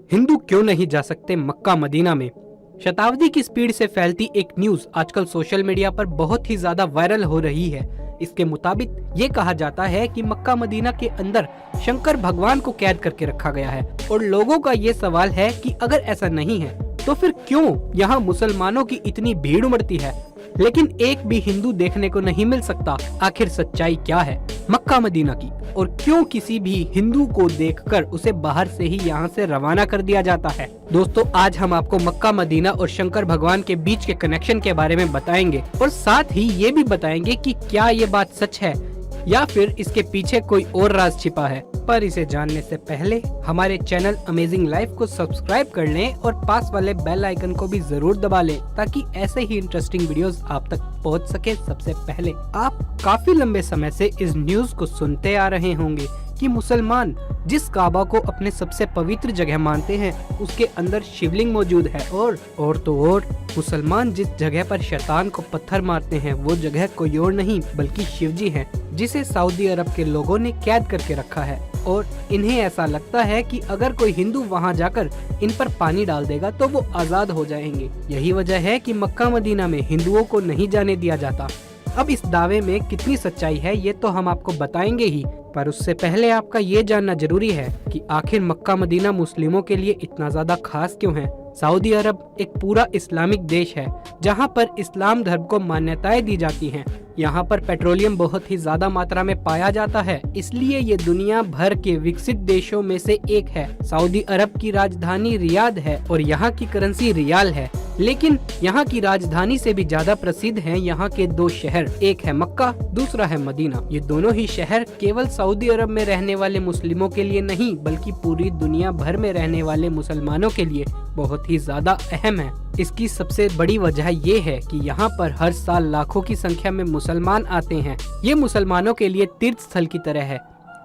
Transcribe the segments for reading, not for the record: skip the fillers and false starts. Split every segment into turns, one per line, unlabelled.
हिंदू क्यों नहीं जा सकते मक्का मदीना में? शताब्दी की स्पीड से फैलती एक न्यूज आजकल सोशल मीडिया पर बहुत ही ज्यादा वायरल हो रही है। इसके मुताबिक ये कहा जाता है कि मक्का मदीना के अंदर शंकर भगवान को कैद करके रखा गया है और लोगों का ये सवाल है कि अगर ऐसा नहीं है तो फिर क्यों यहाँ मुसलमानों की इतनी भीड़ उमड़ती है, लेकिन एक भी हिंदू देखने को नहीं मिल सकता। आखिर सच्चाई क्या है मक्का मदीना की और क्यों किसी भी हिंदू को देखकर उसे बाहर से ही यहाँ से रवाना कर दिया जाता है? दोस्तों, आज हम आपको मक्का मदीना और शंकर भगवान के बीच के कनेक्शन के बारे में बताएंगे और साथ ही ये भी बताएंगे कि क्या ये बात सच है या फिर इसके पीछे कोई और राज छिपा है। पर इसे जानने से पहले हमारे चैनल अमेजिंग लाइफ को सब्सक्राइब कर लें और पास वाले बेल आइकन को भी जरूर दबा लें ताकि ऐसे ही इंटरेस्टिंग वीडियोस आप तक पहुंच सके सबसे पहले। आप काफी लंबे समय से इस न्यूज को सुनते आ रहे होंगे कि मुसलमान जिस काबा को अपने सबसे पवित्र जगह मानते हैं उसके अंदर शिवलिंग मौजूद है और तो और मुसलमान जिस जगह पर शैतान को पत्थर मारते हैं वो जगह कोई और नहीं बल्कि शिवजी है, जिसे सऊदी अरब के लोगों ने कैद करके रखा है। और इन्हें ऐसा लगता है कि अगर कोई हिंदू वहां जाकर इन पर पानी डाल देगा तो वो आजाद हो जाएंगे। यही वजह है कि मक्का मदीना में हिंदुओं को नहीं जाने दिया जाता। अब इस दावे में कितनी सच्चाई है ये तो हम आपको बताएंगे ही, पर उससे पहले आपका ये जानना जरूरी है कि आखिर मक्का मदीना मुस्लिमों के लिए इतना ज्यादा खास क्यों है। सऊदी अरब एक पूरा इस्लामिक देश है जहाँ पर इस्लाम धर्म को मान्यताएं दी जाती हैं। यहाँ पर पेट्रोलियम बहुत ही ज्यादा मात्रा में पाया जाता है, इसलिए ये दुनिया भर के विकसित देशों में से एक है। सऊदी अरब की राजधानी रियाद है और यहाँ की करेंसी रियाल है, लेकिन यहाँ की राजधानी से भी ज्यादा प्रसिद्ध हैं यहाँ के दो शहर, एक है मक्का, दूसरा है मदीना। ये दोनों ही शहर केवल सऊदी अरब में रहने वाले मुस्लिमों के लिए नहीं बल्कि पूरी दुनिया भर में रहने वाले मुसलमानों के लिए बहुत ही ज्यादा अहम है। इसकी सबसे बड़ी वजह ये है कि यहाँ पर हर साल लाखों की संख्या में मुसलमान आते हैं। ये मुसलमानों के लिए तीर्थ स्थल की तरह है।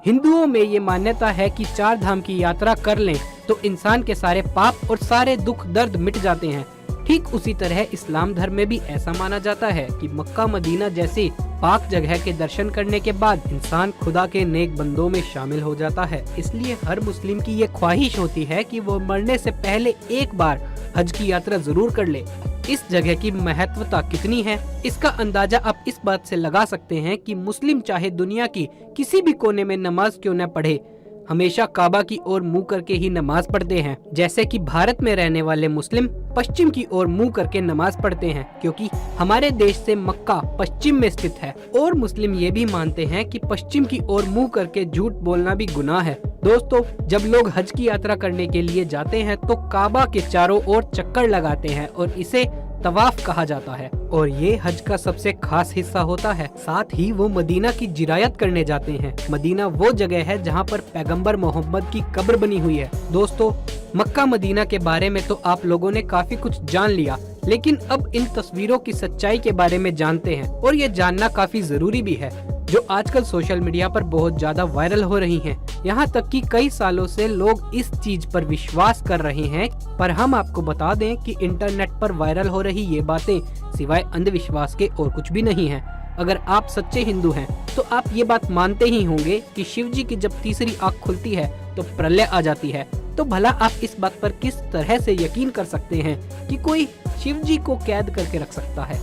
हिंदुओं में ये मान्यता है कि 4 धाम की यात्रा कर लें तो इंसान के सारे पाप और सारे दुख दर्द मिट जाते हैं। ठीक उसी तरह इस्लाम धर्म में भी ऐसा माना जाता है कि मक्का मदीना जैसी पाक जगह के दर्शन करने के बाद इंसान खुदा के नेक बंदों में शामिल हो जाता है। इसलिए हर मुस्लिम की ये ख्वाहिश होती है कि वो मरने से पहले एक बार हज की यात्रा जरूर कर ले। इस जगह की महत्वता कितनी है इसका अंदाजा आप इस बात से लगा सकते हैं कि मुस्लिम चाहे दुनिया की किसी भी कोने में नमाज क्यों न पढ़े, हमेशा काबा की ओर मुंह करके ही नमाज पढ़ते हैं। जैसे कि भारत में रहने वाले मुस्लिम पश्चिम की ओर मुंह करके नमाज पढ़ते हैं, क्योंकि हमारे देश से मक्का पश्चिम में स्थित है। और मुस्लिम ये भी मानते हैं कि पश्चिम की ओर मुंह करके झूठ बोलना भी गुनाह है। दोस्तों, जब लोग हज की यात्रा करने के लिए जाते हैं तो काबा के चारों ओर चक्कर लगाते हैं और इसे तवाफ कहा जाता है और ये हज का सबसे खास हिस्सा होता है। साथ ही वो मदीना की जियारत करने जाते हैं। मदीना वो जगह है जहाँ पर पैगंबर मोहम्मद की कब्र बनी हुई है। दोस्तों, मक्का मदीना के बारे में तो आप लोगों ने काफी कुछ जान लिया, लेकिन अब इन तस्वीरों की सच्चाई के बारे में जानते हैं और ये जानना काफी जरूरी भी है, जो आजकल सोशल मीडिया पर बहुत ज्यादा वायरल हो रही हैं। यहाँ तक कि कई सालों से लोग इस चीज पर विश्वास कर रहे हैं, पर हम आपको बता दें कि इंटरनेट पर वायरल हो रही ये बातें सिवाय अंधविश्वास के और कुछ भी नहीं है। अगर आप सच्चे हिंदू हैं तो आप ये बात मानते ही होंगे कि शिव जी की जब तीसरी आँख खुलती है तो प्रलय आ जाती है। तो भला आप इस बात पर किस तरह से यकीन कर सकते हैं कि कोई शिव जी को कैद करके रख सकता है?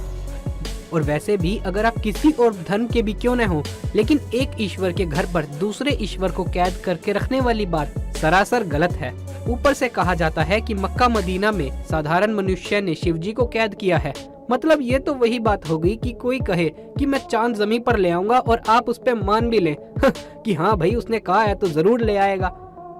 और वैसे भी अगर आप किसी और धर्म के भी क्यों न हो, लेकिन एक ईश्वर के घर पर दूसरे ईश्वर को कैद करके रखने वाली बात सरासर गलत है। ऊपर से कहा जाता है कि मक्का मदीना में साधारण मनुष्य ने शिव जी को कैद किया है। मतलब ये तो वही बात हो गई कि कोई कहे कि मैं चांद जमीन पर ले आऊंगा और आप उस पे मान भी लें कि हाँ भाई उसने कहा है तो जरूर ले आएगा।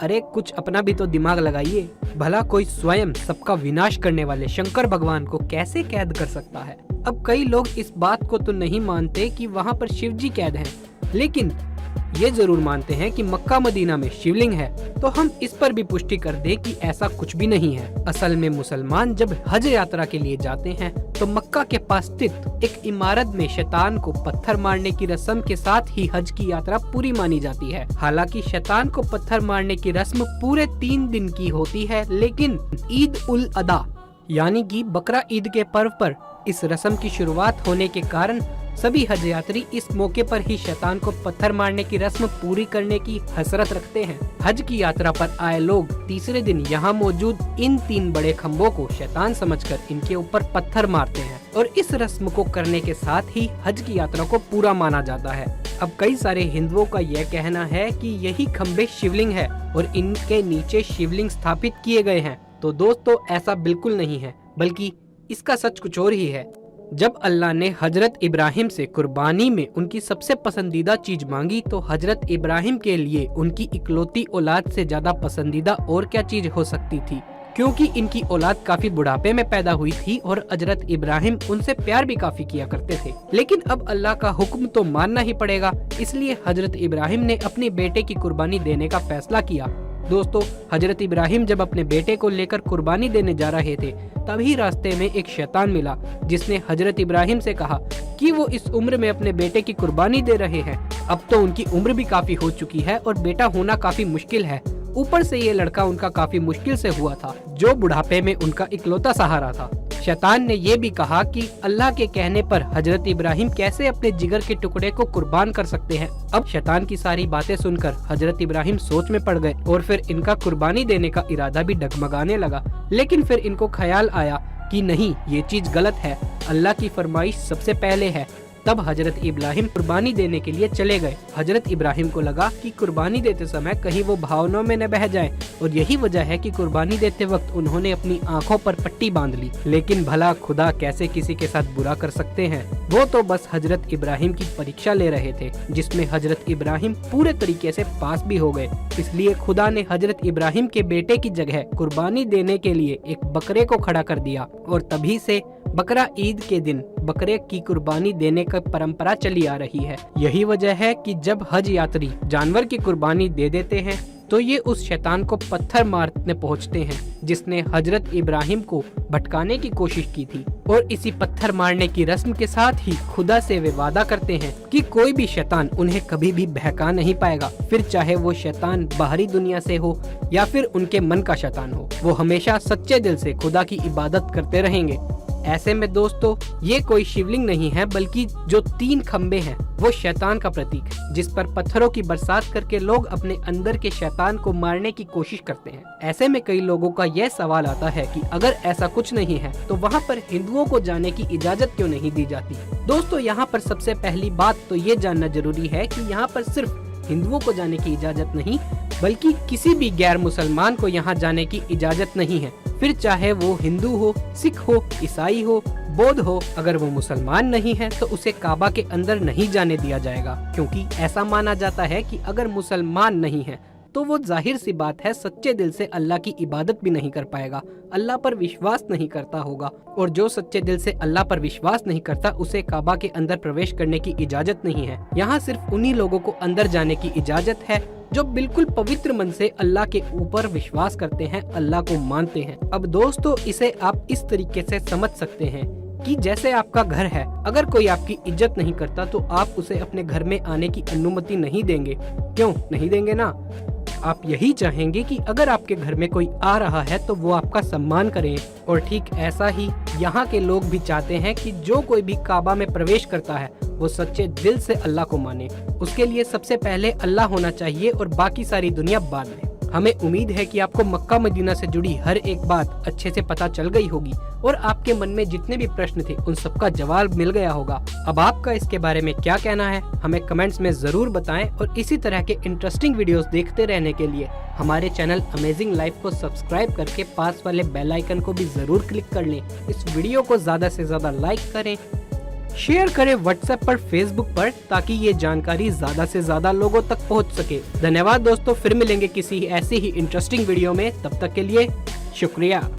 अरे कुछ अपना भी तो दिमाग लगाइए। भला कोई स्वयं सबका विनाश करने वाले शंकर भगवान को कैसे कैद कर सकता है? अब कई लोग इस बात को तो नहीं मानते कि वहाँ पर शिव जी कैद हैं, लेकिन ये जरूर मानते हैं कि मक्का मदीना में शिवलिंग है। तो हम इस पर भी पुष्टि कर दे कि ऐसा कुछ भी नहीं है। असल में मुसलमान जब हज यात्रा के लिए जाते हैं तो मक्का के पास स्थित एक इमारत में शैतान को पत्थर मारने की रस्म के साथ ही हज की यात्रा पूरी मानी जाती है। हालांकि शैतान को पत्थर मारने की रस्म पूरे 3 दिन की होती है, लेकिन ईद उल अदा यानी कि बकरा ईद के पर्व पर इस रस्म की शुरुआत होने के कारण सभी हज यात्री इस मौके पर ही शैतान को पत्थर मारने की रस्म पूरी करने की हसरत रखते हैं। हज की यात्रा पर आए लोग तीसरे दिन यहाँ मौजूद इन 3 बड़े खम्भों को शैतान समझकर इनके ऊपर पत्थर मारते हैं और इस रस्म को करने के साथ ही हज की यात्रा को पूरा माना जाता है। अब कई सारे हिंदुओं का यह कहना है कि यही खम्भे शिवलिंग है और इनके नीचे शिवलिंग स्थापित किए गए हैं। तो दोस्तों ऐसा बिल्कुल नहीं है, बल्कि इसका सच कुछ और ही है। जब अल्लाह ने हजरत इब्राहिम से कुर्बानी में उनकी सबसे पसंदीदा चीज मांगी तो हजरत इब्राहिम के लिए उनकी इकलौती औलाद से ज्यादा पसंदीदा और क्या चीज हो सकती थी, क्योंकि इनकी औलाद काफी बुढ़ापे में पैदा हुई थी और हजरत इब्राहिम उनसे प्यार भी काफी किया करते थे। लेकिन अब अल्लाह का हुक्म तो मानना ही पड़ेगा, इसलिए हजरत इब्राहिम ने अपने बेटे की कुर्बानी देने का फैसला किया। दोस्तों हजरत इब्राहिम जब अपने बेटे को लेकर कुर्बानी देने जा रहे थे तभी रास्ते में एक शैतान मिला, जिसने हजरत इब्राहिम से कहा कि वो इस उम्र में अपने बेटे की कुर्बानी दे रहे हैं। अब तो उनकी उम्र भी काफी हो चुकी है और बेटा होना काफी मुश्किल है। ऊपर से ये लड़का उनका काफी मुश्किल से हुआ था, जो बुढ़ापे में उनका इकलौता सहारा था। शैतान ने ये भी कहा कि अल्लाह के कहने पर हजरत इब्राहिम कैसे अपने जिगर के टुकड़े को कुर्बान कर सकते हैं। अब शैतान की सारी बातें सुनकर हजरत इब्राहिम सोच में पड़ गए और फिर इनका कुर्बानी देने का इरादा भी डगमगाने लगा। लेकिन फिर इनको ख्याल आया कि नहीं, ये चीज गलत है, अल्लाह की फरमाइश सबसे पहले है। तब हजरत इब्राहिम कुर्बानी देने के लिए चले गए। हजरत इब्राहिम को लगा कि कुर्बानी देते समय कहीं वो भावनाओं में न बह जाए और यही वजह है कि कुर्बानी देते वक्त उन्होंने अपनी आंखों पर पट्टी बांध ली। लेकिन भला खुदा कैसे किसी के साथ बुरा कर सकते हैं। वो तो बस हजरत इब्राहिम की परीक्षा ले रहे थे, जिसमें हजरत इब्राहिम पूरे तरीके से पास भी हो गए। इसलिए खुदा ने हजरत इब्राहिम के बेटे की जगह कुर्बानी देने के लिए एक बकरे को खड़ा कर दिया और तभी से बकरा ईद के दिन बकरे की कुर्बानी देने का परंपरा चली आ रही है। यही वजह है कि जब हज यात्री जानवर की कुर्बानी दे देते हैं तो ये उस शैतान को पत्थर मारने पहुंचते हैं, जिसने हजरत इब्राहिम को भटकाने की कोशिश की थी। और इसी पत्थर मारने की रस्म के साथ ही खुदा से वे वादा करते हैं कि कोई भी शैतान उन्हें कभी भी बहका नहीं पाएगा, फिर चाहे वो शैतान बाहरी दुनिया से हो या फिर उनके मन का शैतान हो। वो हमेशा सच्चे दिल से खुदा की इबादत करते रहेंगे। ऐसे में दोस्तों ये कोई शिवलिंग नहीं है, बल्कि जो 3 खम्बे हैं वो शैतान का प्रतीक है, जिस पर पत्थरों की बरसात करके लोग अपने अंदर के शैतान को मारने की कोशिश करते हैं। ऐसे में कई लोगों का यह सवाल आता है कि अगर ऐसा कुछ नहीं है तो वहाँ पर हिंदुओं को जाने की इजाजत क्यों नहीं दी जाती। दोस्तों यहाँ पर सबसे पहली बात तो ये जानना जरूरी है कि यहाँ पर सिर्फ हिंदुओं को जाने की इजाजत नहीं, बल्कि किसी भी गैर मुसलमान को यहाँ जाने की इजाजत नहीं है, फिर चाहे वो हिंदू हो, सिख हो, ईसाई हो, बौद्ध हो। अगर वो मुसलमान नहीं है तो उसे काबा के अंदर नहीं जाने दिया जाएगा, क्योंकि ऐसा माना जाता है कि अगर मुसलमान नहीं है तो वो जाहिर सी बात है सच्चे दिल से अल्लाह की इबादत भी नहीं कर पाएगा, अल्लाह पर विश्वास नहीं करता होगा। और जो सच्चे दिल से अल्लाह पर विश्वास नहीं करता उसे काबा के अंदर प्रवेश करने की इजाजत नहीं है। यहाँ सिर्फ उन्हीं लोगों को अंदर जाने की इजाजत है जो बिल्कुल पवित्र मन से अल्लाह के ऊपर विश्वास करते हैं, अल्लाह को मानते हैं। अब दोस्तों इसे आप इस तरीके से समझ सकते हैं कि जैसे आपका घर है, अगर कोई आपकी इज्जत नहीं करता तो आप उसे अपने घर में आने की अनुमति नहीं देंगे। क्यों नहीं देंगे ना? आप यही चाहेंगे कि अगर आपके घर में कोई आ रहा है तो वो आपका सम्मान करे। और ठीक ऐसा ही यहाँ के लोग भी चाहते हैं कि जो कोई भी काबा में प्रवेश करता है वो सच्चे दिल से अल्लाह को माने। उसके लिए सबसे पहले अल्लाह होना चाहिए और बाकी सारी दुनिया बाद में। हमें उम्मीद है कि आपको मक्का मदीना से जुड़ी हर एक बात अच्छे से पता चल गई होगी और आपके मन में जितने भी प्रश्न थे उन सबका जवाब मिल गया होगा। अब आपका इसके बारे में क्या कहना है हमें कमेंट्स में जरूर बताएं और इसी तरह के इंटरेस्टिंग वीडियोस देखते रहने के लिए हमारे चैनल अमेजिंग लाइफ को सब्सक्राइब करके पास वाले बेल आइकन को भी जरूर क्लिक कर लें। इस वीडियो को ज्यादा से ज्यादा लाइक करें, शेयर करें व्हाट्सएप पर, फेसबुक पर, ताकि ये जानकारी ज्यादा से ज्यादा लोगों तक पहुंच सके। धन्यवाद दोस्तों, फिर मिलेंगे किसी ऐसी ही इंटरेस्टिंग वीडियो में, तब तक के लिए शुक्रिया।